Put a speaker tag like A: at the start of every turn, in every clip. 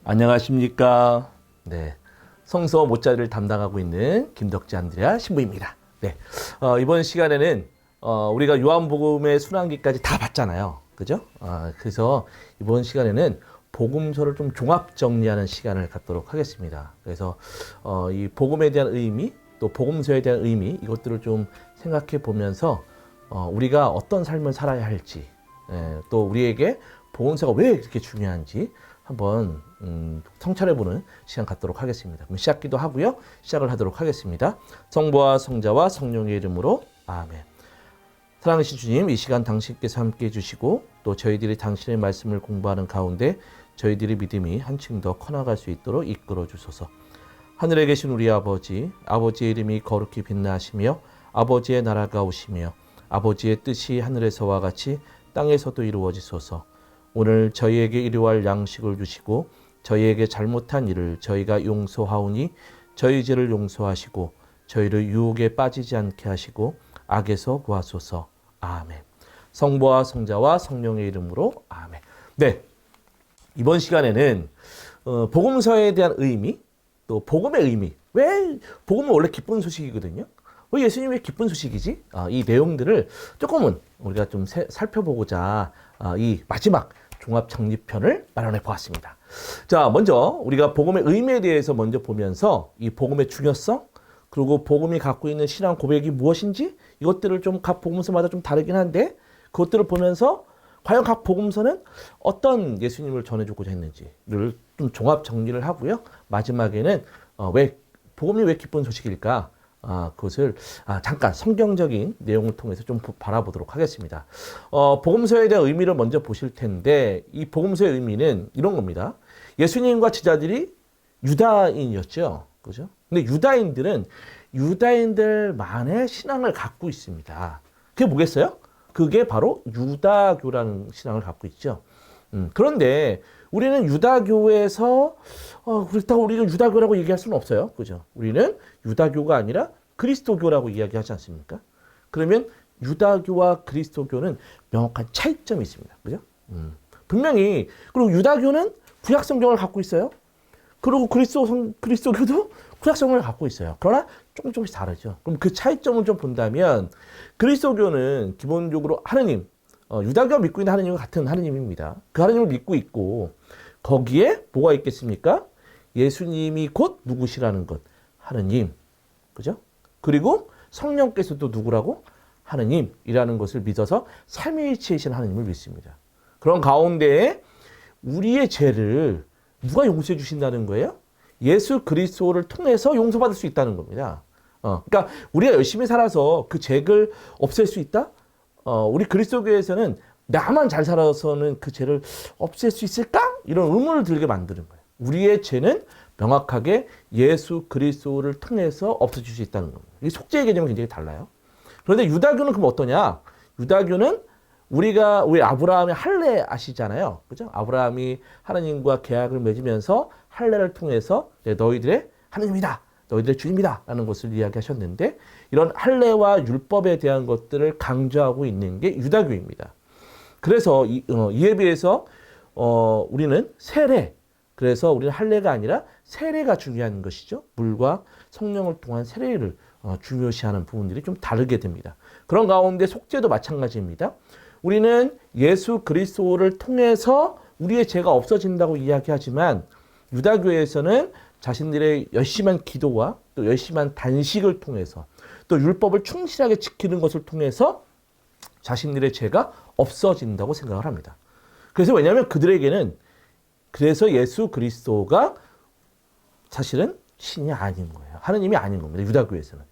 A: 안녕하십니까. 네. 성서 모짜리를 담당하고 있는 김덕지 안드레아 신부입니다. 네. 이번 시간에는 우리가 요한복음의 순환기까지 다 봤잖아요. 그죠? 그래서 이번 시간에는 복음서를 좀 종합 정리하는 시간을 갖도록 하겠습니다. 그래서 이 복음에 대한 의미, 또 복음서에 대한 의미, 이것들을 좀 생각해 보면서 우리가 어떤 삶을 살아야 할지, 또 우리에게 복음서가 왜 그렇게 중요한지 한번 성찰해보는 시간 갖도록 하겠습니다. 그럼 시작기도 하고요. 시작을 하도록 하겠습니다. 성부와 성자와 성령의 이름으로 아멘. 사랑하신 주님, 이 시간 당신께서 함께해 주시고 또 저희들이 당신의 말씀을 공부하는 가운데 저희들의 믿음이 한층 더 커나갈 수 있도록 이끌어 주소서. 하늘에 계신 우리 아버지, 아버지의 이름이 거룩히 빛나시며 아버지의 나라가 오시며 아버지의 뜻이 하늘에서와 같이 땅에서도 이루어지소서. 오늘 저희에게 일용할 양식을 주시고 저희에게 잘못한 일을 저희가 용서하오니 저희 죄를 용서하시고 저희를 유혹에 빠지지 않게 하시고 악에서 구하소서. 아멘. 성부와 성자와 성령의 이름으로 아멘. 네, 이번 시간에는 복음서에 대한 의미, 또 복음의 의미. 왜 복음은 원래 기쁜 소식이거든요. 왜 예수님이 기쁜 소식이지? 이 내용들을 조금은 우리가 좀 살펴보고자 이 마지막 종합 정리편을 마련해 보았습니다. 자, 먼저 우리가 복음의 의미에 대해서 먼저 보면서 이 복음의 중요성, 그리고 복음이 갖고 있는 신앙 고백이 무엇인지 이것들을 좀 각 복음서마다 좀 다르긴 한데 그것들을 보면서 과연 각 복음서는 어떤 예수님을 전해주고자 했는지를 좀 종합 정리를 하고요. 마지막에는 복음이 왜 기쁜 소식일까? 그것을 잠깐 성경적인 내용을 통해서 좀 바라보도록 하겠습니다. 복음서에 대한 의미를 먼저 보실 텐데 이 복음서의 의미는 이런 겁니다. 예수님과 제자들이 유다인이었죠. 그죠? 근데 유다인들은 유다인들만의 신앙을 갖고 있습니다. 그게 뭐겠어요? 그게 바로 유다교라는 신앙을 갖고 있죠. 그런데 우리는 유다교에서 그렇다고 우리는 유다교라고 얘기할 수는 없어요. 그죠? 우리는 유다교가 아니라 그리스도교라고 이야기하지 않습니까? 그러면 유다교와 그리스도교는 명확한 차이점이 있습니다. 그죠? 분명히 그리고 유다교는 구약 성경을 갖고 있어요. 그리고 그리스도교도 구약 성경을 갖고 있어요. 그러나 조금씩 다르죠. 그럼 그 차이점을 좀 본다면 그리스도교는 기본적으로 하느님, 유다교가 믿고 있는 하느님과 같은 하느님입니다. 그 하느님을 믿고 있고 거기에 뭐가 있겠습니까? 예수님이 곧 누구시라는 것, 하느님, 그죠? 그리고 성령께서도 누구라고? 하느님이라는 것을 믿어서 삼위일체이신 하느님을 믿습니다. 그런 가운데에 우리의 죄를 누가 용서해 주신다는 거예요? 예수 그리스도를 통해서 용서받을 수 있다는 겁니다. 그러니까 우리가 열심히 살아서 그 죄를 없앨 수 있다? 우리 그리스도교에서는 나만 잘 살아서는 그 죄를 없앨 수 있을까? 이런 의문을 들게 만드는 거예요. 우리의 죄는 명확하게 예수 그리스도를 통해서 없어질 수 있다는 겁니다. 이 속죄의 개념은 굉장히 달라요. 그런데 유다교는 그럼 어떠냐? 유다교는 우리 아브라함의 할례 아시잖아요. 그죠? 아브라함이 하나님과 계약을 맺으면서 할례를 통해서 너희들의 하나님이다. 너희들의 주님이다. 라는 것을 이야기하셨는데 이런 할례와 율법에 대한 것들을 강조하고 있는 게 유다교입니다. 그래서 이에 비해서 우리는 세례, 그래서 우리는 할례가 아니라 세례가 중요한 것이죠. 물과 성령을 통한 세례를 중요시하는 부분들이 좀 다르게 됩니다. 그런 가운데 속죄도 마찬가지입니다. 우리는 예수 그리스도를 통해서 우리의 죄가 없어진다고 이야기하지만 유다교에서는 자신들의 열심한 기도와 또 열심한 단식을 통해서 또 율법을 충실하게 지키는 것을 통해서 자신들의 죄가 없어진다고 생각을 합니다. 그래서 왜냐하면 그들에게는 그래서 예수 그리스도가 사실은 신이 아닌 거예요. 하느님이 아닌 겁니다. 유다교에서는.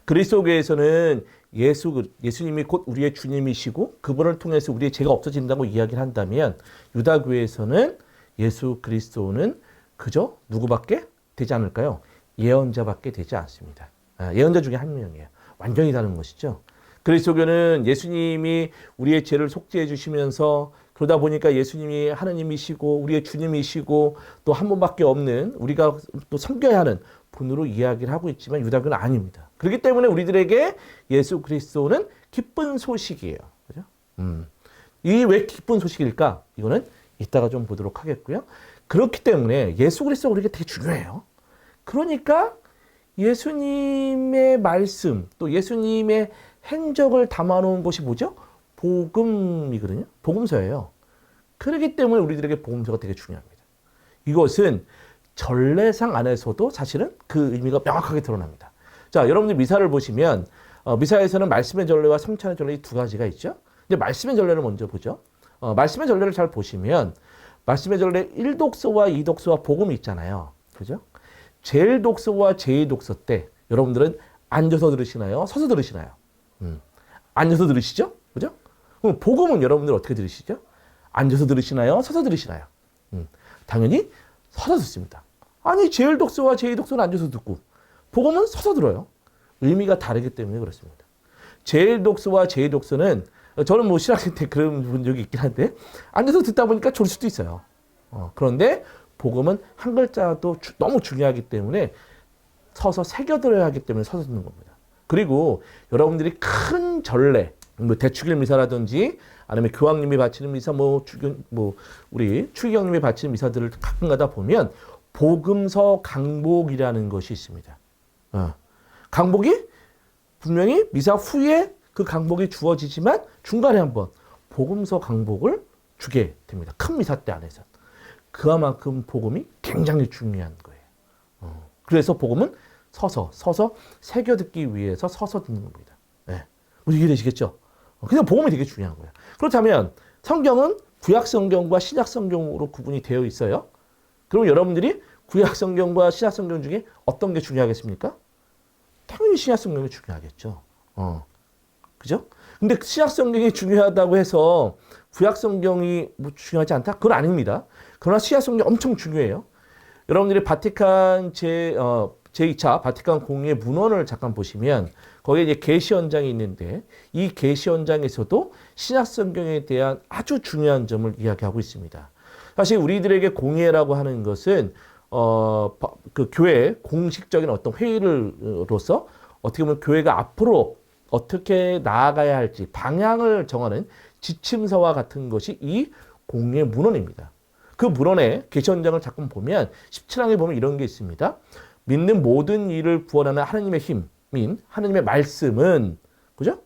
A: 그리스도교에서는 예수님이 곧 우리의 주님이시고 그분을 통해서 우리의 죄가 없어진다고 이야기를 한다면 유다교에서는 예수 그리스도는 그저 누구밖에 되지 않을까요? 예언자밖에 되지 않습니다. 예언자 중에 한 명이에요. 완전히 다른 것이죠. 그리스도교는 예수님이 우리의 죄를 속죄해 주시면서 그러다 보니까 예수님이 하느님이시고 우리의 주님이시고 또 한 분밖에 없는 우리가 또 섬겨야 하는 분으로 이야기를 하고 있지만 유다교는 아닙니다. 그렇기 때문에 우리들에게 예수 그리스도는 기쁜 소식이에요. 그죠? 이 왜 기쁜 소식일까? 이거는 이따가 좀 보도록 하겠고요. 그렇기 때문에 예수 그리스도가 우리에게 되게 중요해요. 그러니까 예수님의 말씀, 또 예수님의 행적을 담아놓은 것이 뭐죠? 복음이거든요. 복음서예요. 그렇기 때문에 우리들에게 복음서가 되게 중요합니다. 이것은 전례상 안에서도 사실은 그 의미가 명확하게 드러납니다. 자, 여러분들 미사를 보시면 미사에서는 말씀의 전례와 성찬의 전례 이 두 가지가 있죠. 근데 말씀의 전례를 먼저 보죠. 말씀의 전례를 잘 보시면 말씀의 전례 1독서와 2독서와 복음이 있잖아요. 그죠? 제1독서와 제2독서 때 여러분들은 앉아서 들으시나요? 서서 들으시나요? 앉아서 들으시죠? 그죠? 그럼 복음은 여러분들 어떻게 들으시죠? 앉아서 들으시나요? 서서 들으시나요? 당연히 서서 듣습니다. 아니, 제1독서와 제2독서는 앉아서 듣고 복음은 서서 들어요. 의미가 다르기 때문에 그렇습니다. 제1독서와 제2독서는 저는 뭐 신학생 때 그런 본 적이 있긴 한데 앉아서 듣다 보니까 졸 수도 있어요. 그런데 복음은 한 글자도 너무 중요하기 때문에 서서 새겨들어야 하기 때문에 서서 듣는 겁니다. 그리고 여러분들이 큰 전례, 뭐 대축일 미사라든지 아니면 교황님이 바치는 미사, 우리 추기경님이 바치는 미사들을 가끔가다 보면 복음서 강복이라는 것이 있습니다. 강복이 분명히 미사 후에 그 강복이 주어지지만 중간에 한번 복음서 강복을 주게 됩니다. 큰 미사 때 안에서. 그만큼 복음이 굉장히 중요한 거예요. 그래서 복음은 서서 새겨 듣기 위해서 서서 듣는 겁니다. 네. 이해되시겠죠? 그래서 복음이 되게 중요한 거예요. 그렇다면 성경은 구약 성경과 신약 성경으로 구분이 되어 있어요. 그럼 여러분들이 구약 성경과 신약 성경 중에 어떤 게 중요하겠습니까? 당연히 신약 성경이 중요하겠죠. 그죠? 근데 신약 성경이 중요하다고 해서 구약 성경이 뭐 중요하지 않다? 그건 아닙니다. 그러나 신약 성경이 엄청 중요해요. 여러분들이 바티칸 제2차 바티칸 공의의 문헌을 잠깐 보시면 거기에 이제 계시 현장이 있는데 이 계시 현장에서도 신약 성경에 대한 아주 중요한 점을 이야기하고 있습니다. 사실 우리들에게 공의회라고 하는 것은 그 교회 공식적인 어떤 회의로서 어떻게 보면 교회가 앞으로 어떻게 나아가야 할지 방향을 정하는 지침서와 같은 것이 이 공의회 문헌입니다. 그 문헌의 계시 현장을 잠깐 보면 17장에 보면 이런 게 있습니다. 믿는 모든 일을 구원하는 하나님의 힘인 하나님의 말씀은 그죠?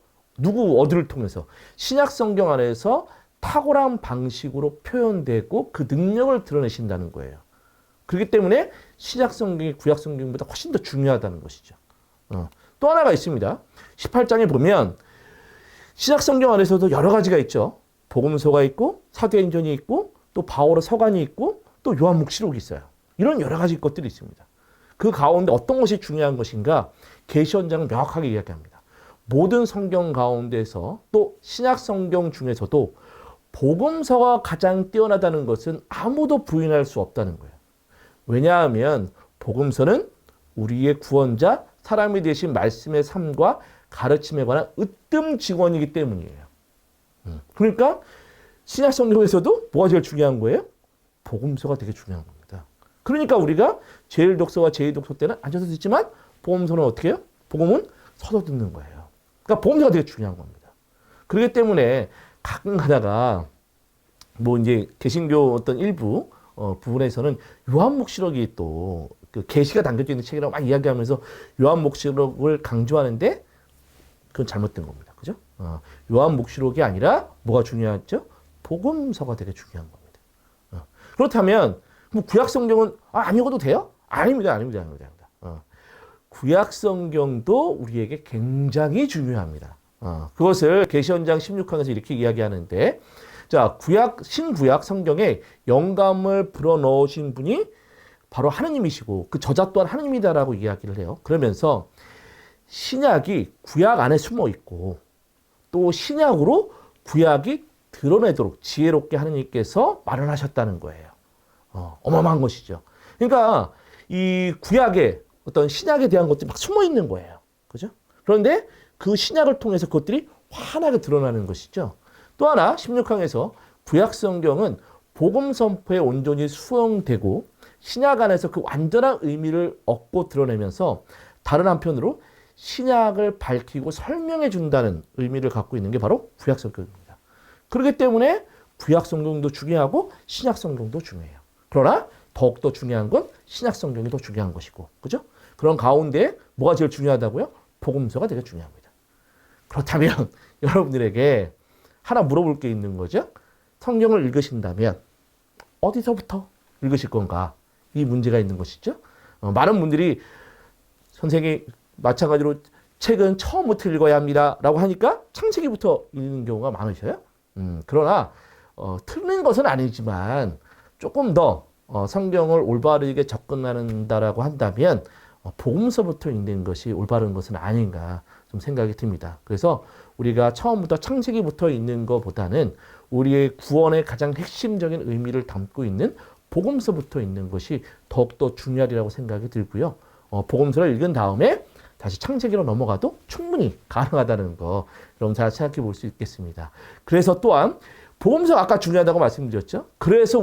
A: 어디를 통해서 신약 성경 안에서 탁월한 방식으로 표현되고 그 능력을 드러내신다는 거예요. 그렇기 때문에 신약 성경이 구약 성경보다 훨씬 더 중요하다는 것이죠. 또 하나가 있습니다. 18장에 보면 신약 성경 안에서도 여러 가지가 있죠. 복음서가 있고 사도행전이 있고 또 바울의 서간이 있고 또 요한묵시록이 있어요. 이런 여러 가지 것들이 있습니다. 그 가운데 어떤 것이 중요한 것인가? 계시 현장은 명확하게 이야기합니다. 모든 성경 가운데서 또 신약 성경 중에서도 복음서가 가장 뛰어나다는 것은 아무도 부인할 수 없다는 거예요. 왜냐하면 복음서는 우리의 구원자 사람이 되신 말씀의 삶과 가르침에 관한 으뜸 직원이기 때문이에요. 그러니까 신약 성경에서도 뭐가 제일 중요한 거예요? 복음서가 되게 중요한 겁니다. 그러니까 우리가 제1독서와 제2독서 때는 앉아서 듣지만 복음서는 어떻게 해요? 복음은 서서 듣는 거예요. 그러니까 복음서가 되게 중요한 겁니다. 그렇기 때문에 가끔 가다가 뭐 이제 개신교 어떤 일부 부분에서는 요한묵시록이 또 그 계시가 담겨져 있는 책이라고 막 이야기하면서 요한묵시록을 강조하는데 그건 잘못된 겁니다. 그죠? 요한묵시록이 아니라 뭐가 중요하죠? 복음서가 되게 중요한 겁니다. 그렇다면 뭐 구약 성경은 안 읽어도 돼요? 아닙니다. 구약 성경도 우리에게 굉장히 중요합니다. 그것을 계시현장 16강에서 이렇게 이야기하는데 자, 신구약 성경에 영감을 불어넣으신 분이 바로 하느님이시고 그 저자 또한 하느님이다라고 이야기를 해요. 그러면서 신약이 구약 안에 숨어 있고 또 신약으로 구약이 드러내도록 지혜롭게 하느님께서 마련하셨다는 거예요. 어마어마한 것이죠. 그러니까 이 구약에 어떤 신약에 대한 것들이 막 숨어 있는 거예요. 그죠? 그런데 그 신약을 통해서 그것들이 환하게 드러나는 것이죠. 또 하나 16강에서 구약 성경은 복음 선포에 온전히 수용되고 신약 안에서 그 완전한 의미를 얻고 드러내면서 다른 한편으로 신약을 밝히고 설명해 준다는 의미를 갖고 있는 게 바로 구약 성경입니다. 그렇기 때문에 구약 성경도 중요하고 신약 성경도 중요해요. 그러나 더욱더 중요한 건 신약 성경이 더 중요한 것이고, 그죠? 그런 가운데 뭐가 제일 중요하다고요? 복음서가 되게 중요합니다. 그렇다면 여러분들에게 하나 물어볼 게 있는 거죠. 성경을 읽으신다면 어디서부터 읽으실 건가? 이 문제가 있는 것이죠. 많은 분들이 선생이 마찬가지로 책은 처음부터 읽어야 합니다 라고 하니까 창세기부터 읽는 경우가 많으셔요. 그러나 틀린 것은 아니지만 조금 더 성경을 올바르게 접근한다라고 한다면 복음서부터 읽는 것이 올바른 것은 아닌가 좀 생각이 듭니다. 그래서 우리가 처음부터 창세기부터 읽는 것보다는 우리의 구원의 가장 핵심적인 의미를 담고 있는 복음서부터 읽는 것이 더욱더 중요하리라고 생각이 들고요. 복음서를 읽은 다음에 다시 창세기로 넘어가도 충분히 가능하다는 거 여러분 잘 생각해 볼 수 있겠습니다. 그래서 또한 복음서 아까 중요하다고 말씀드렸죠. 그래서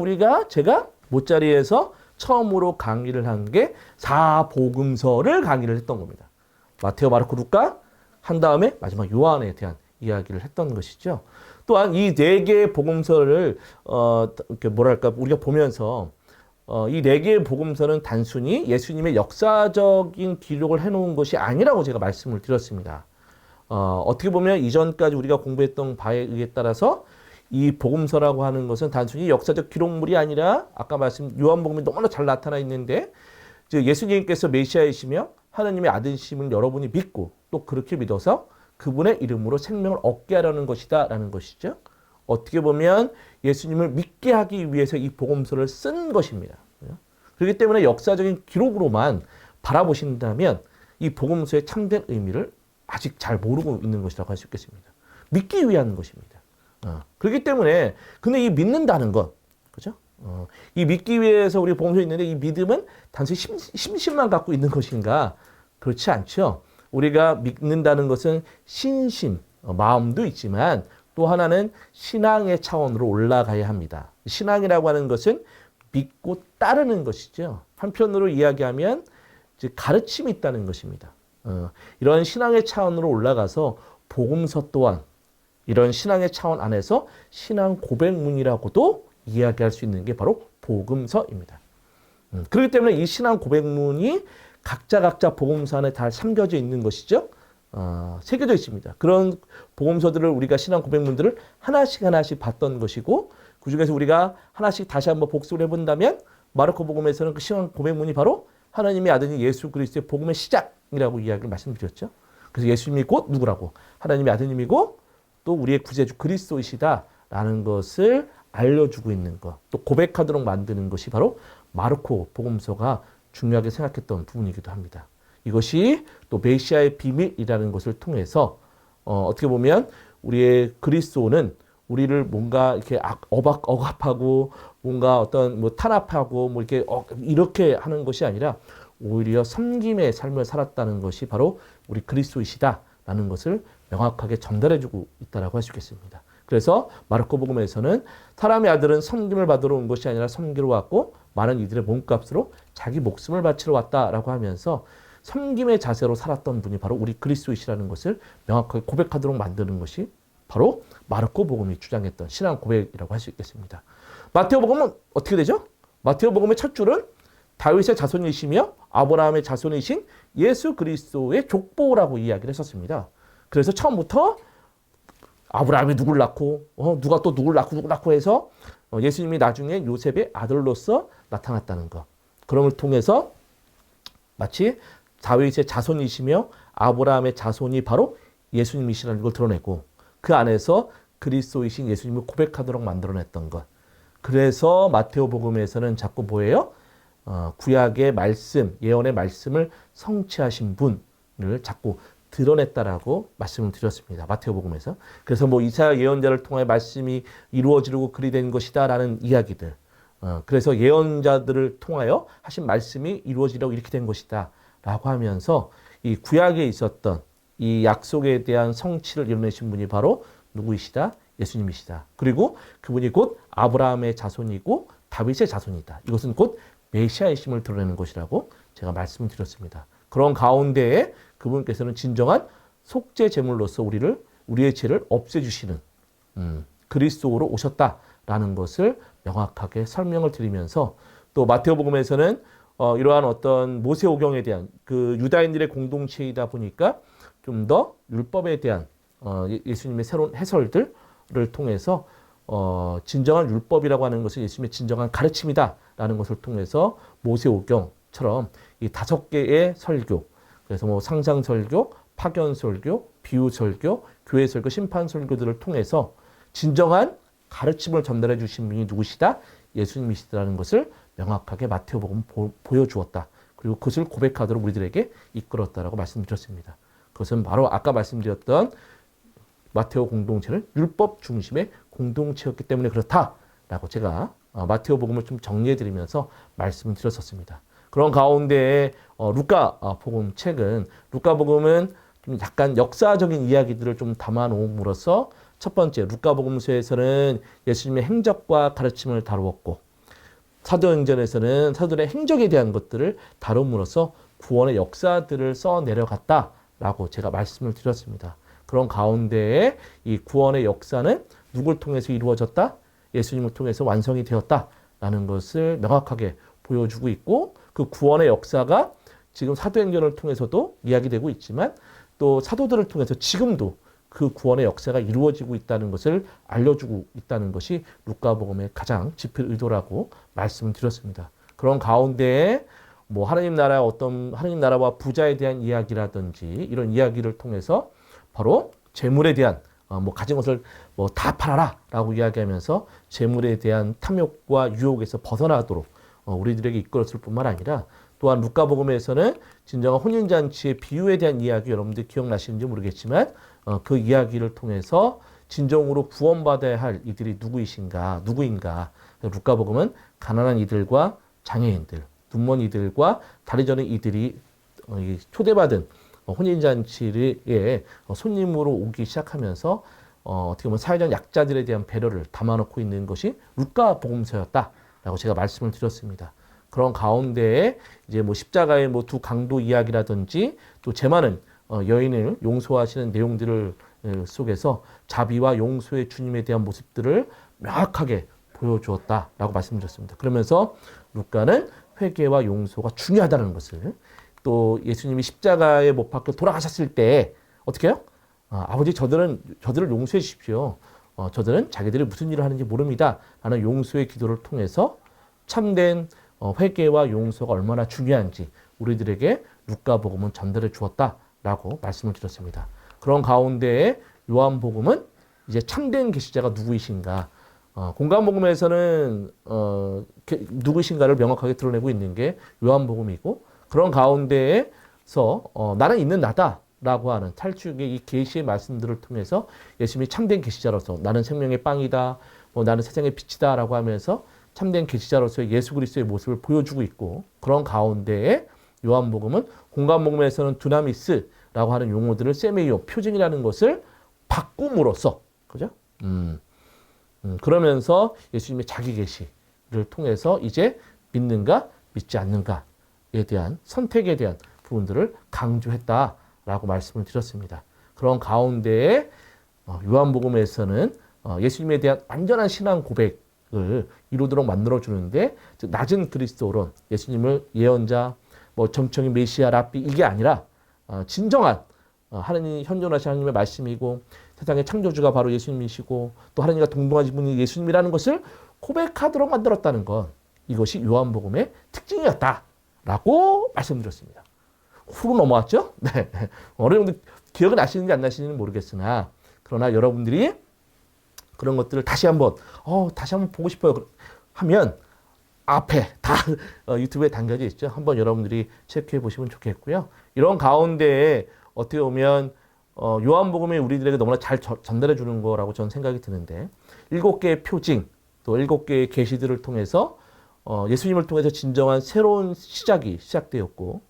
A: 제가 모짜리에서 처음으로 강의를 한 게 4복음서를 강의를 했던 겁니다. 마테오, 마르코, 루카 한 다음에 마지막 요한에 대한 이야기를 했던 것이죠. 또한 이 4개의 복음서를 우리가 보면서 이 4개의 복음서는 단순히 예수님의 역사적인 기록을 해놓은 것이 아니라고 제가 말씀을 드렸습니다. 어떻게 보면 이전까지 우리가 공부했던 바에 의해 따라서 이 복음서라고 하는 것은 단순히 역사적 기록물이 아니라 아까 요한복음이 너무나 잘 나타나 있는데 예수님께서 메시아이시며 하나님의 아들이심을 여러분이 믿고 또 그렇게 믿어서 그분의 이름으로 생명을 얻게 하려는 것이다 라는 것이죠. 어떻게 보면 예수님을 믿게 하기 위해서 이 복음서를 쓴 것입니다. 그렇기 때문에 역사적인 기록으로만 바라보신다면 이 복음서의 참된 의미를 아직 잘 모르고 있는 것이라고 할 수 있겠습니다. 믿기 위한 것입니다. 그렇기 때문에 근데 이 믿는다는 것, 그죠? 이 믿기 위해서 우리 복음서에 있는데 이 믿음은 단순히 심신만 갖고 있는 것인가? 그렇지 않죠. 우리가 믿는다는 것은 신심, 마음도 있지만 또 하나는 신앙의 차원으로 올라가야 합니다. 신앙이라고 하는 것은 믿고 따르는 것이죠. 한편으로 이야기하면 이제 가르침이 있다는 것입니다. 이런 신앙의 차원으로 올라가서 복음서 또한 이런 신앙의 차원 안에서 신앙 고백문이라고도 이야기할 수 있는 게 바로 복음서입니다. 그렇기 때문에 이 신앙 고백문이 각자 복음서 안에 다 삼겨져 있는 것이죠. 새겨져 있습니다. 그런 복음서들을 우리가 신앙 고백문들을 하나씩 봤던 것이고 그중에서 우리가 하나씩 다시 한번 복습을 해본다면 마르코 복음에서는 그 신앙 고백문이 바로 하나님의 아들인 예수 그리스도의 복음의 시작이라고 이야기를 말씀드렸죠. 그래서 예수님이 곧 누구라고? 하나님의 아드님이고 또 우리의 구세주 그리스도이시다라는 것을 알려주고 있는 것, 또 고백하도록 만드는 것이 바로 마르코 복음서가 중요하게 생각했던 부분이기도 합니다. 이것이 또 메시아의 비밀이라는 것을 통해서 어떻게 보면 우리의 그리스도는 우리를 뭔가 이렇게 억압하고 뭔가 어떤 탄압하고 이렇게 하는 것이 아니라 오히려 섬김의 삶을 살았다는 것이 바로 우리 그리스도이시다라는 것을 명확하게 전달해주고 있다라고 할 수 있겠습니다. 그래서 마르코 복음에서는 사람의 아들은 섬김을 받으러 온 것이 아니라 섬기러 왔고 많은 이들의 몸값으로 자기 목숨을 바치러 왔다라고 하면서 섬김의 자세로 살았던 분이 바로 우리 그리스도이시라는 것을 명확하게 고백하도록 만드는 것이 바로 마르코 복음이 주장했던 신앙 고백이라고 할 수 있겠습니다. 마테오 복음은 어떻게 되죠? 마테오 복음의 첫 줄은 다윗의 자손이시며 아브라함의 자손이신 예수 그리스도의 족보라고 이야기를 했었습니다. 그래서 처음부터 아브라함이 누굴 낳고 누가 또 누굴 낳고 해서 예수님이 나중에 요셉의 아들로서 나타났다는 것. 그럼을 통해서 마치 다윗의 자손이시며 아브라함의 자손이 바로 예수님이시라는 걸 드러내고 그 안에서 그리스도이신 예수님을 고백하도록 만들어냈던 것. 그래서 마테오 복음에서는 자꾸 뭐예요? 구약의 말씀, 예언의 말씀을 성취하신 분을 자꾸 드러냈다라고 말씀을 드렸습니다. 마테오 복음에서. 그래서 이사야 예언자를 통해 말씀이 이루어지려고 그리 된 것이다라는 이야기들. 그래서 예언자들을 통하여 하신 말씀이 이루어지려고 이렇게 된 것이다 라고 하면서 이 구약에 있었던 이 약속에 대한 성취를 이뤄내신 분이 바로 누구이시다? 예수님이시다. 그리고 그분이 곧 아브라함의 자손이고 다윗의 자손이다. 이것은 곧 메시아이심을 드러내는 것이라고 제가 말씀을 드렸습니다. 그런 가운데에 그분께서는 진정한 속죄 제물로서 우리의 죄를 없애주시는 그리스도로 오셨다라는 것을 명확하게 설명을 드리면서 또 마테오복음에서는 이러한 어떤 모세오경에 대한 그 유다인들의 공동체이다 보니까 좀 더 율법에 대한 예수님의 새로운 해설들을 통해서 진정한 율법이라고 하는 것은 예수님의 진정한 가르침이다라는 것을 통해서 모세오경처럼 이 5개의 설교, 그래서 뭐 상상 설교, 파견 설교, 비유 설교, 교회 설교, 심판 설교들을 통해서 진정한 가르침을 전달해 주신 분이 누구시다? 예수님이시다라는 것을 명확하게 마테오복음 보여주었다. 그리고 그것을 고백하도록 우리들에게 이끌었다라고 말씀드렸습니다. 그것은 바로 아까 말씀드렸던 마테오 공동체는 율법 중심의 공동체였기 때문에 그렇다라고 제가 마테오복음을 좀 정리해드리면서 말씀을 드렸었습니다. 그런 가운데 루카 복음 책은 루카복음은 좀 약간 역사적인 이야기들을 좀 담아놓음으로써 첫 번째 루카복음서에서는 예수님의 행적과 가르침을 다루었고 사도행전에서는 사도들의 행적에 대한 것들을 다룸으로써 구원의 역사들을 써 내려갔다라고 제가 말씀을 드렸습니다. 그런 가운데에 이 구원의 역사는 누굴 통해서 이루어졌다? 예수님을 통해서 완성이 되었다라는 것을 명확하게 보여주고 있고 그 구원의 역사가 지금 사도행전을 통해서도 이야기되고 있지만 또 사도들을 통해서 지금도 그 구원의 역사가 이루어지고 있다는 것을 알려주고 있다는 것이 루카복음의 가장 집필 의도라고 말씀을 드렸습니다. 그런 가운데에 뭐 하나님 나라와 부자에 대한 이야기라든지 이런 이야기를 통해서 바로 재물에 대한 뭐 가진 것을 뭐 다 팔아라라고 이야기하면서 재물에 대한 탐욕과 유혹에서 벗어나도록 우리들에게 이끌었을 뿐만 아니라 또한 루카복음에서는 진정한 혼인잔치의 비유에 대한 이야기 여러분들 기억나시는지 모르겠지만 그 이야기를 통해서 진정으로 구원받아야 할 이들이 누구인가 루카복음은 가난한 이들과 장애인들, 눈먼 이들과 다리 저는 이들이 초대받은 혼인잔치에 손님으로 오기 시작하면서 어떻게 보면 사회적 약자들에 대한 배려를 담아놓고 있는 것이 루카복음서였다라고 제가 말씀을 드렸습니다. 그런 가운데에 이제 뭐 십자가의 뭐 두 강도 이야기라든지 또 제 많은 여인을 용서하시는 내용들을 속에서 자비와 용서의 주님에 대한 모습들을 명확하게 보여주었다라고 말씀드렸습니다. 그러면서 루카는 회개와 용서가 중요하다는 것을 또 예수님이 십자가에 못 박혀 돌아가셨을 때 어떻게 해요? 아버지 저들을 용서해 주십시오. 저들은 자기들이 무슨 일을 하는지 모릅니다. 라는 용서의 기도를 통해서 참된 회개와 용서가 얼마나 중요한지 우리들에게 루카복음은 전달해 주었다라고 말씀을 드렸습니다. 그런 가운데에 요한복음은 이제 참된 계시자가 누구이신가? 공간복음에서는 누구이신가를 명확하게 드러내고 있는 게 요한복음이고 그런 가운데에서 나는 있는 나다라고 하는 탈출의 이 계시의 말씀들을 통해서 예수님이 참된 계시자로서 나는 생명의 빵이다, 나는 세상의 빛이다라고 하면서 참된 계시자로서의 예수 그리스도의 모습을 보여주고 있고 그런 가운데에 요한복음은 공간복음에서는 두나미스라고 하는 용어들을 세메이오 표징이라는 것을 바꿈으로써 그죠? 그러면서 예수님의 자기 계시를 통해서 이제 믿는가 믿지 않는가에 대한 선택에 대한 부분들을 강조했다라고 말씀을 드렸습니다. 그런 가운데에 요한복음에서는 예수님에 대한 완전한 신앙 고백을 이루도록 만들어주는데 낮은 그리스도론 예수님을 예언자, 정청인 메시아, 랍비 이게 아니라 진정한 하나님 현존하신 하나님의 말씀이고 세상의 창조주가 바로 예수님이시고 또 하나님과 동등하신 분이 예수님이라는 것을 고백하도록 만들었다는 것 이것이 요한복음의 특징이었다라고 말씀드렸습니다. 후로 넘어왔죠? 네. 여러분들 기억은 나시는지 안 나시는지는 모르겠으나 그러나 여러분들이 그런 것들을 다시 한번 보고 싶어요 하면 앞에 다 유튜브에 담겨져 있죠. 한번 여러분들이 체크해 보시면 좋겠고요. 이런 가운데에 어떻게 보면 요한복음이 우리들에게 너무나 잘 전달해 주는 거라고 저는 생각이 드는데 7개의 표징 또 7개의 계시들을 통해서 예수님을 통해서 진정한 새로운 시작이 시작되었고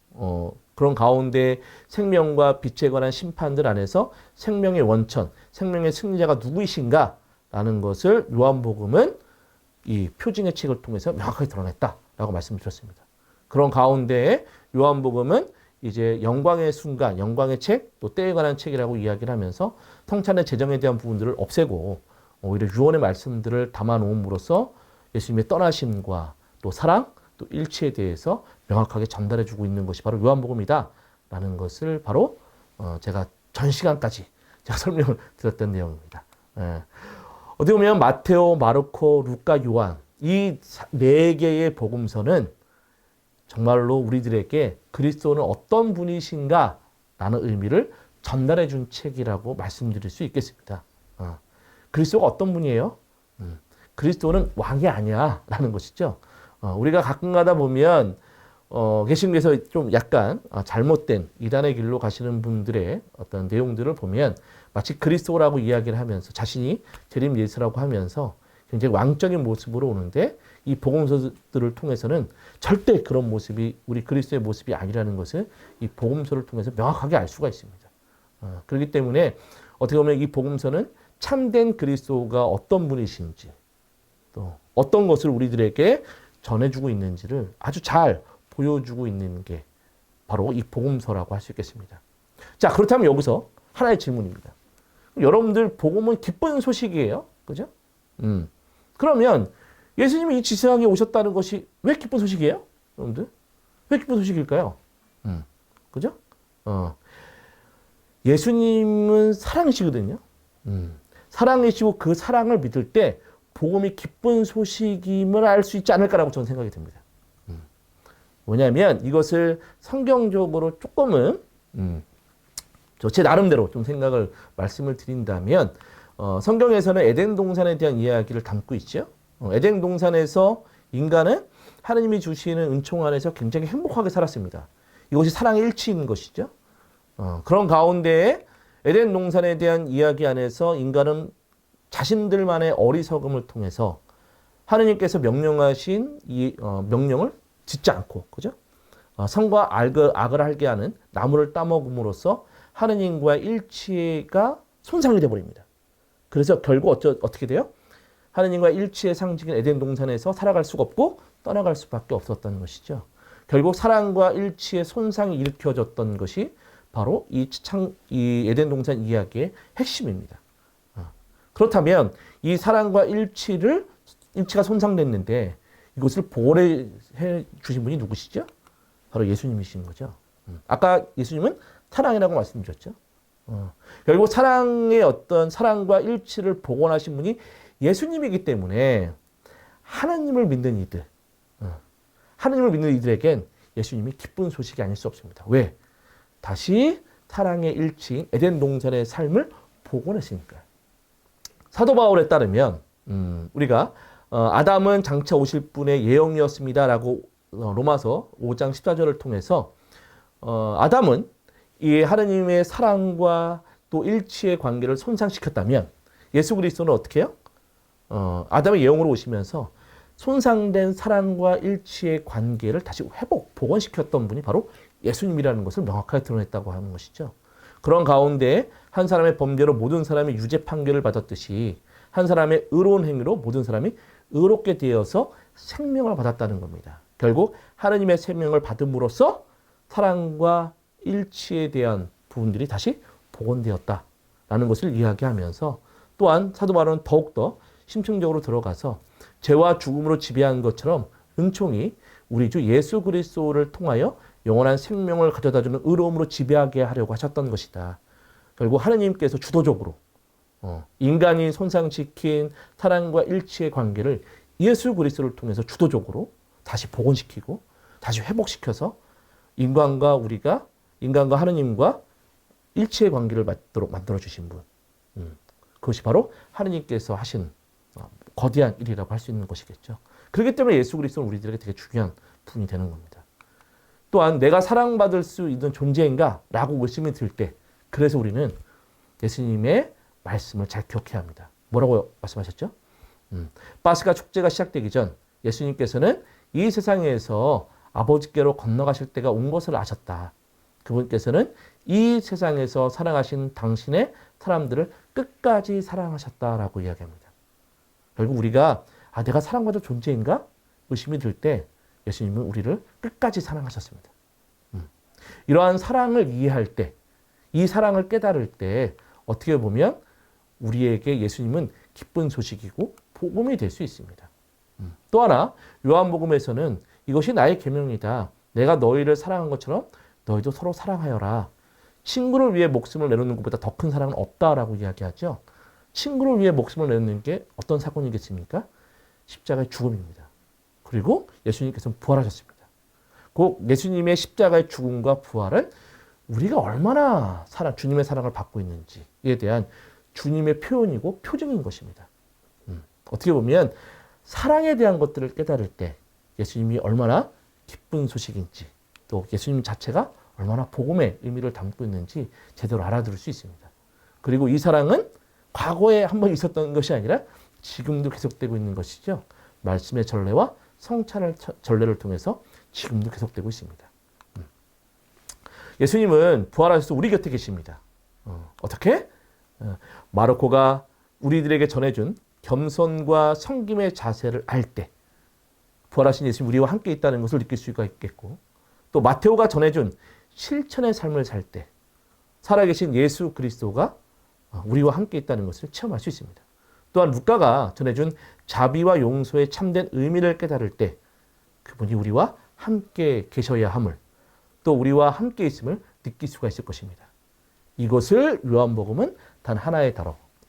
A: 그런 가운데 생명과 빛에 관한 심판들 안에서 생명의 원천, 생명의 승리자가 누구이신가라는 것을 요한복음은 이 표징의 책을 통해서 명확하게 드러냈다라고 말씀드렸습니다. 그런 가운데에 요한복음은 이제 영광의 순간, 영광의 책, 또 때에 관한 책이라고 이야기를 하면서 성찬의 재정에 대한 부분들을 없애고 오히려 유언의 말씀들을 담아놓음으로써 예수님의 떠나심과 또 사랑, 또 일치에 대해서 명확하게 전달해주고 있는 것이 바로 요한복음이다라는 것을 바로 제가 전 시간까지 제가 설명을 드렸던 내용입니다. 예. 어떻게 보면 마테오, 마르코, 루카, 요한 이 네 개의 복음서는 정말로 우리들에게 그리스도는 어떤 분이신가 라는 의미를 전달해 준 책이라고 말씀드릴 수 있겠습니다. 그리스도가 어떤 분이에요? 그리스도는 왕이 아니야 라는 것이죠. 우리가 가끔 가다 보면 개신교에서 좀 약간 잘못된 이단의 길로 가시는 분들의 어떤 내용들을 보면 마치 그리스도라고 이야기를 하면서 자신이 재림 예수라고 하면서 굉장히 왕적인 모습으로 오는데 이 복음서들을 통해서는 절대 그런 모습이 우리 그리스도의 모습이 아니라는 것을 이 복음서를 통해서 명확하게 알 수가 있습니다. 그렇기 때문에 어떻게 보면 이 복음서는 참된 그리스도가 어떤 분이신지 또 어떤 것을 우리들에게 전해주고 있는지를 아주 잘 보여주고 있는 게 바로 이 복음서라고 할 수 있겠습니다. 자, 그렇다면 여기서 하나의 질문입니다. 여러분들 복음은 기쁜 소식이에요. 그죠? 그러면 예수님이 이 지상에 오셨다는 것이 왜 기쁜 소식이에요? 여러분들? 왜 기쁜 소식일까요? 그죠? 예수님은 사랑이시거든요. 사랑이시고 그 사랑을 믿을 때 복음이 기쁜 소식임을 알 수 있지 않을까라고 저는 생각이 듭니다. 뭐냐면 이것을 성경적으로 조금은 제 나름대로 좀 생각을 말씀을 드린다면 성경에서는 에덴 동산에 대한 이야기를 담고 있죠. 에덴 동산에서 인간은 하나님이 주시는 은총 안에서 굉장히 행복하게 살았습니다. 이것이 사랑의 일치인 것이죠. 그런 가운데에 에덴 동산에 대한 이야기 안에서 인간은 자신들만의 어리석음을 통해서 하나님께서 명령하신 이 명령을 짓지 않고, 그죠? 선과 악을 알게 하는 나무를 따먹음으로써 하나님과의 일치가 손상이 되어버립니다. 그래서 결국 어떻게 돼요? 하나님과 일치의 상징인 에덴 동산에서 살아갈 수가 없고 떠나갈 수밖에 없었던 것이죠. 결국 사랑과 일치의 손상이 일으켜졌던 것이 바로 이 에덴 동산 이야기의 핵심입니다. 그렇다면 이 사랑과 일치가 손상됐는데 이것을 보호해 주신 분이 누구시죠? 바로 예수님이신 거죠. 아까 예수님은 사랑이라고 말씀드렸죠. 결국 사랑과 일치를 복원하신 분이 예수님이기 때문에 하나님을 믿는 이들에겐 예수님이 기쁜 소식이 아닐 수 없습니다. 왜? 다시 사랑의 일치인 에덴 동산의 삶을 복원했으니까요. 사도 바울에 따르면 우리가 아담은 장차 오실 분의 예언이었습니다라고 로마서 5장 14절을 통해서 아담은 이 하나님의 사랑과 또 일치의 관계를 손상시켰다면 예수 그리스도는 어떻게 해요? 아담의 예언으로 오시면서 손상된 사랑과 일치의 관계를 다시 복원시켰던 분이 바로 예수님이라는 것을 명확하게 드러냈다고 하는 것이죠. 그런 가운데 한 사람의 범죄로 모든 사람이 유죄 판결을 받았듯이 한 사람의 의로운 행위로 모든 사람이 의롭게 되어서 생명을 받았다는 겁니다. 결국 하나님의 생명을 받음으로써 사랑과 일치에 대한 부분들이 다시 복원되었다라는 것을 이야기하면서 또한 사도 바울은 더욱더 심층적으로 들어가서 죄와 죽음으로 지배한 것처럼 은총이 우리 주 예수 그리스도를 통하여 영원한 생명을 가져다주는 의로움으로 지배하게 하려고 하셨던 것이다. 결국 하나님께서 주도적으로 인간이 손상시킨 사랑과 일치의 관계를 예수 그리스도를 통해서 주도적으로 다시 복원시키고 다시 회복시켜서 인간과 하나님과 일치의 관계를 만들어주신 분. 그것이 바로 하나님께서 하신 거대한 일이라고 할 수 있는 것이겠죠. 그렇기 때문에 예수 그리스도는 우리들에게 되게 중요한 분이 되는 겁니다. 또한 내가 사랑받을 수 있는 존재인가? 라고 의심이 들 때 그래서 우리는 예수님의 말씀을 잘 기억해야 합니다. 뭐라고 말씀하셨죠? 파스가 축제가 시작되기 전 예수님께서는 이 세상에서 아버지께로 건너가실 때가 온 것을 아셨다. 그분께서는 이 세상에서 살아가신 당신의 사람들을 끝까지 사랑하셨다라고 이야기합니다. 결국 우리가 내가 사랑받을 존재인가? 의심이 들 때 예수님은 우리를 끝까지 사랑하셨습니다. 이러한 사랑을 이해할 때, 이 사랑을 깨달을 때 어떻게 보면 우리에게 예수님은 기쁜 소식이고 복음이 될 수 있습니다. 또 하나 요한복음에서는 이것이 나의 계명이다. 내가 너희를 사랑한 것처럼 너희도 서로 사랑하여라. 친구를 위해 목숨을 내놓는 것보다 더 큰 사랑은 없다라고 이야기하죠. 친구를 위해 목숨을 내놓는 게 어떤 사건이겠습니까? 십자가의 죽음입니다. 그리고 예수님께서는 부활하셨습니다. 그 예수님의 십자가의 죽음과 부활은 우리가 얼마나 주님의 사랑을 받고 있는지에 대한 주님의 표현이고 표징인 것입니다. 어떻게 보면 사랑에 대한 것들을 깨달을 때 예수님이 얼마나 기쁜 소식인지 또 예수님 자체가 얼마나 복음의 의미를 담고 있는지 제대로 알아들을 수 있습니다. 그리고 이 사랑은 과거에 한번 있었던 것이 아니라 지금도 계속되고 있는 것이죠. 말씀의 전례와 성찬의 전례를 통해서 지금도 계속되고 있습니다. 예수님은 부활하셔서 우리 곁에 계십니다. 어떻게? 마르코가 우리들에게 전해준 겸손과 섬김의 자세를 알 때 부활하신 예수님 우리와 함께 있다는 것을 느낄 수가 있겠고, 또 마테오가 전해준 실천의 삶을 살 때 살아계신 예수 그리스도가 우리와 함께 있다는 것을 체험할 수 있습니다. 또한 루카가 전해준 자비와 용서의 참된 의미를 깨달을 때 그분이 우리와 함께 계셔야 함을, 또 우리와 함께 있음을 느낄 수가 있을 것입니다. 이것을 요한복음은 단 하나의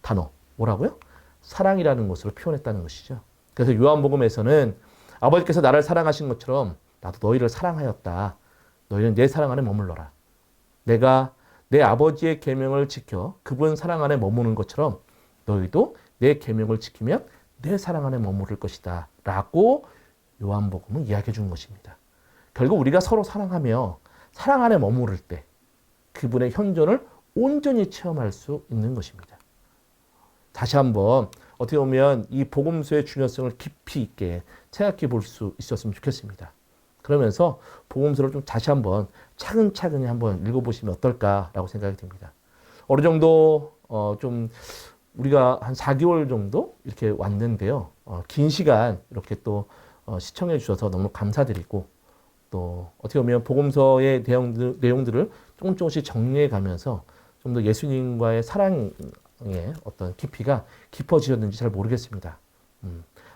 A: 단어 뭐라고요? 사랑이라는 것으로 표현했다는 것이죠. 그래서 요한복음에서는 아버지께서 나를 사랑하신 것처럼 나도 너희를 사랑하였다. 너희는 내 사랑 안에 머물러라. 내가 내 아버지의 계명을 지켜 그분 사랑 안에 머무는 것처럼 너희도 내 계명을 지키면 내 사랑 안에 머무를 것이다. 라고 요한복음은 이야기해 준 것입니다. 결국 우리가 서로 사랑하며 사랑 안에 머무를 때 그분의 현존을 온전히 체험할 수 있는 것입니다. 다시 한번 어떻게 보면 이 복음서의 중요성을 깊이 있게 생각해 볼 수 있었으면 좋겠습니다. 그러면서 복음서를 좀 다시 한번 차근차근히 한번 읽어보시면 어떨까라고 생각이 듭니다. 어느 정도 좀 우리가 한 4개월 정도 이렇게 왔는데요. 긴 시간 이렇게 또 시청해 주셔서 너무 감사드리고, 또 어떻게 보면 복음서의 내용들을 조금씩 정리해 가면서 좀 더 예수님과의 사랑의 어떤 깊이가 깊어지셨는지 잘 모르겠습니다.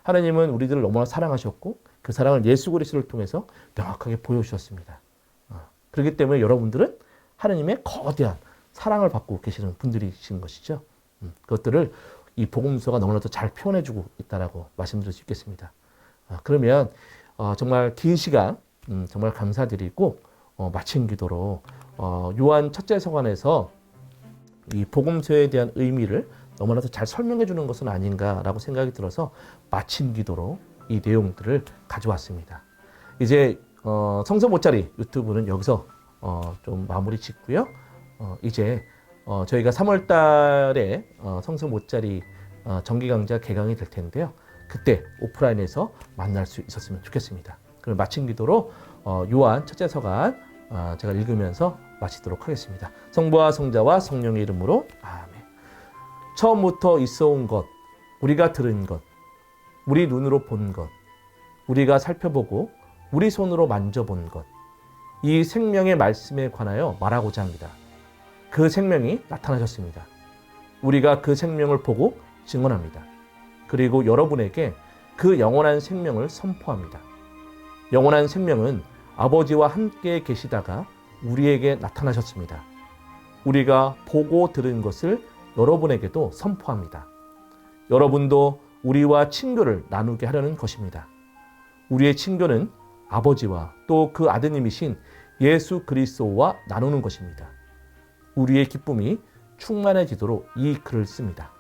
A: 하나님은 우리들을 너무나 사랑하셨고 그 사랑을 예수 그리스도를 통해서 명확하게 보여주셨습니다. 그렇기 때문에 여러분들은 하나님의 거대한 사랑을 받고 계시는 분들이신 것이죠. 그것들을 이 복음서가 너무나도 잘 표현해주고 있다라고 말씀드릴 수 있겠습니다. 그러면 정말 긴 시간 정말 감사드리고 마친 기도로 요한 첫째 서간에서 이 복음서에 대한 의미를 너무나도 잘 설명해 주는 것은 아닌가라고 생각이 들어서 마친 기도로 이 내용들을 가져왔습니다. 이제 성서 모짜리 유튜브는 여기서 좀 마무리 짓고요. 이제 저희가 3월 달에 성서 모짜리 정기 강좌 개강이 될 텐데요. 그때 오프라인에서 만날 수 있었으면 좋겠습니다. 그럼 마친 기도로 요한 첫째 서간 제가 읽으면서 마치도록 하겠습니다. 성부와 성자와 성령의 이름으로 아멘. 처음부터 있어온 것, 우리가 들은 것, 우리 눈으로 본 것, 우리가 살펴보고 우리 손으로 만져본 것, 이 생명의 말씀에 관하여 말하고자 합니다. 그 생명이 나타나셨습니다. 우리가 그 생명을 보고 증언합니다. 그리고 여러분에게 그 영원한 생명을 선포합니다. 영원한 생명은 아버지와 함께 계시다가 우리에게 나타나셨습니다. 우리가 보고 들은 것을 여러분에게도 선포합니다. 여러분도 우리와 친교를 나누게 하려는 것입니다. 우리의 친교는 아버지와 또 그 아드님이신 예수 그리스도와 나누는 것입니다. 우리의 기쁨이 충만해지도록 이 글을 씁니다.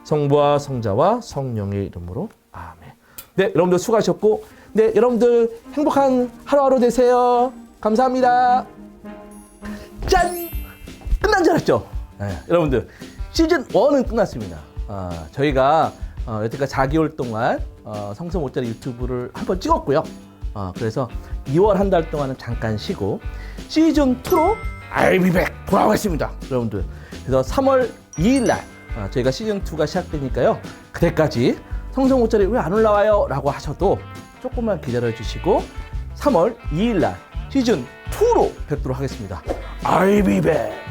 A: 성부와 성자와 성령의 이름으로 아멘. 네, 여러분들 수고하셨고, 네, 여러분들 행복한 하루하루 되세요. 감사합니다. 짠! 끝난 줄 알았죠? 네, 여러분들 시즌 1은 끝났습니다. 저희가 여태까지 4개월 동안 성서 모짜리 유튜브를 한번 찍었고요. 그래서 2월 한 달 동안은 잠깐 쉬고 시즌 2로 I'll be back 돌아오겠습니다, 여러분들. 그래서 3월 2일 날 저희가 시즌 2가 시작되니까요. 그때까지 성서 모짜리 왜 안 올라와요? 라고 하셔도 조금만 기다려 주시고 3월 2일 날 시즌 2로 뵙도록 하겠습니다. I'll be back.